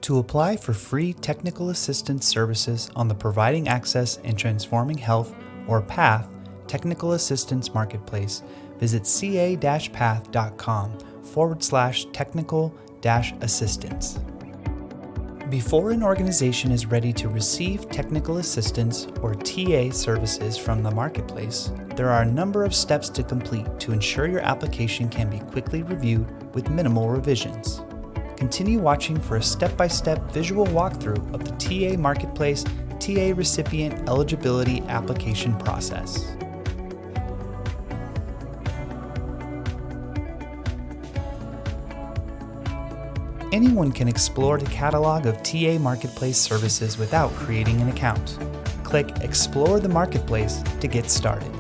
To apply for free technical assistance services on the Providing Access and Transforming Health, or PATH, Technical Assistance Marketplace, visit ca-path.com/technical-assistance. Before an organization is ready to receive technical assistance or TA services from the marketplace, there are a number of steps to complete to ensure your application can be quickly reviewed with minimal revisions. Continue watching for a step-by-step visual walkthrough of the TA Marketplace TA Recipient Eligibility Application process. Anyone can explore the catalog of TA Marketplace services without creating an account. Click Explore the Marketplace to get started.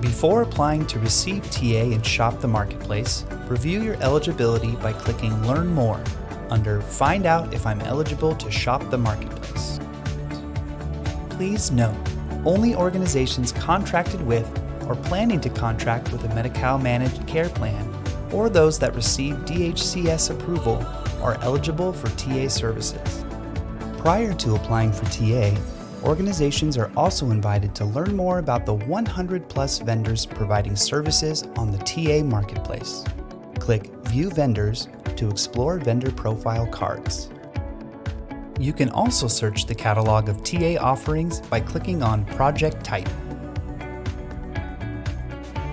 Before applying to receive TA and shop the Marketplace, review your eligibility by clicking Learn More under Find Out if I'm eligible to shop the Marketplace. Please note, only organizations contracted with or planning to contract with a Medi-Cal Managed Care Plan or those that receive DHCS approval are eligible for TA services. Prior to applying for TA, organizations are also invited to learn more about the 100+ vendors providing services on the TA Marketplace. Click View Vendors to explore vendor profile cards. You can also search the catalog of TA offerings by clicking on Project Type.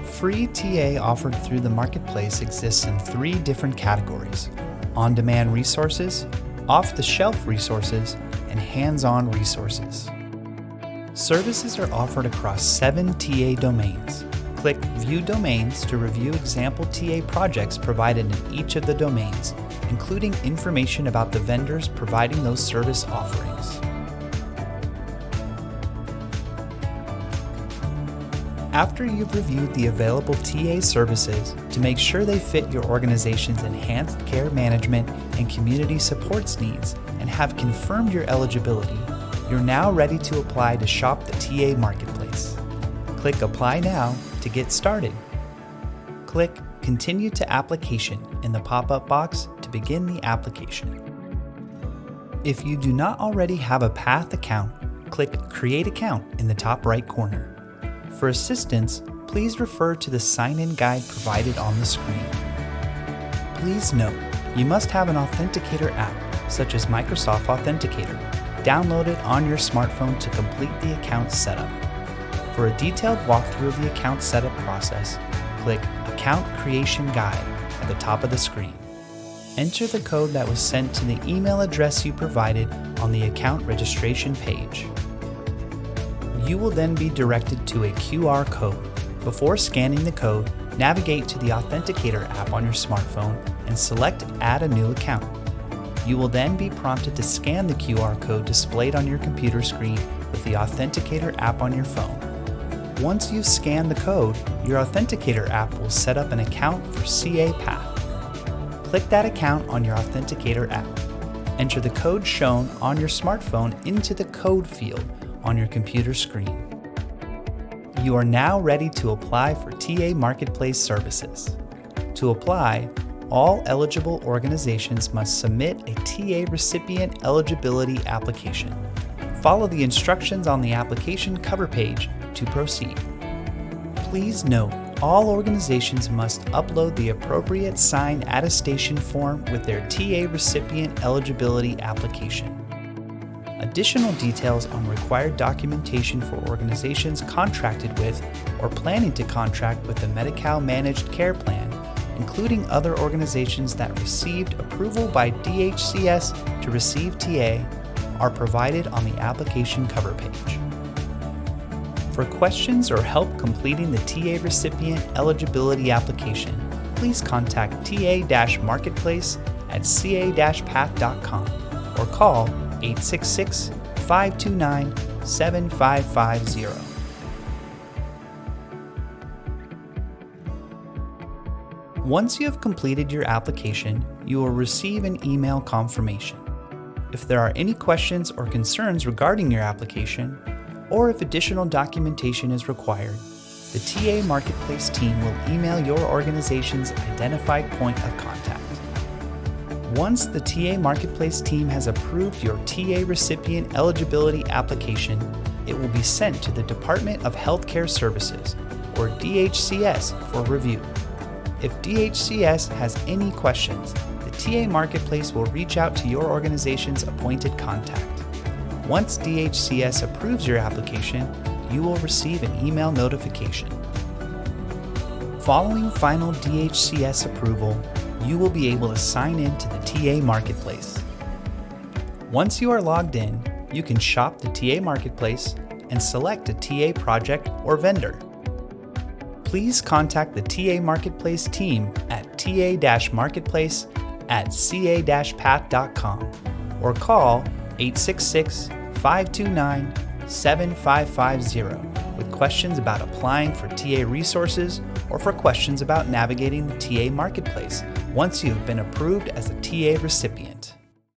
Free TA offered through the Marketplace exists in 3 different categories: on-demand resources, off-the-shelf resources, and hands-on resources. Services are offered across 7 TA domains. Click View Domains to review example TA projects provided in each of the domains, including information about the vendors providing those service offerings. After you've reviewed the available TA services to make sure they fit your organization's enhanced care management and community supports needs and have confirmed your eligibility, you're now ready to apply to shop the TA Marketplace. Click Apply Now to get started. Click Continue to Application in the pop-up box to begin the application. If you do not already have a PATH account, click Create Account in the top right corner. For assistance, please refer to the sign-in guide provided on the screen. Please note, you must have an authenticator app, such as Microsoft Authenticator, downloaded on your smartphone to complete the account setup. For a detailed walkthrough of the account setup process, click Account Creation Guide at the top of the screen. Enter the code that was sent to the email address you provided on the account registration page. You will then be directed to a QR code. Before scanning the code, navigate to the Authenticator app on your smartphone and select Add a new account. You will then be prompted to scan the QR code displayed on your computer screen with the Authenticator app on your phone. Once you've scanned the code, your Authenticator app will set up an account for CA PATH. Click that account on your Authenticator app. Enter the code shown on your smartphone into the code field on your computer screen. You are now ready to apply for TA Marketplace services. To apply, all eligible organizations must submit a TA Recipient Eligibility Application. Follow the instructions on the application cover page to proceed. Please note, all organizations must upload the appropriate signed attestation form with their TA Recipient Eligibility Application. Additional details on required documentation for organizations contracted with or planning to contract with the Medi-Cal Managed Care Plan, including other organizations that received approval by DHCS to receive TA, are provided on the application cover page. For questions or help completing the TA Recipient Eligibility Application, please contact TA-Marketplace at ca-path.com or call 866-529-7550. Once you have completed your application, you will receive an email confirmation. If there are any questions or concerns regarding your application, or if additional documentation is required, the TA Marketplace team will email your organization's identified point of contact. Once the TA Marketplace team has approved your TA Recipient Eligibility Application, it will be sent to the Department of Healthcare Services, or DHCS, for review. If DHCS has any questions, the TA Marketplace will reach out to your organization's appointed contact. Once DHCS approves your application, you will receive an email notification. Following final DHCS approval, you will be able to sign in to the TA Marketplace. Once you are logged in, you can shop the TA Marketplace and select a TA project or vendor. Please contact the TA Marketplace team at ta-marketplace@ca-path.com or call 866-529-7550 with questions about applying for TA resources or for questions about navigating the TA Marketplace once you have been approved as a TA recipient.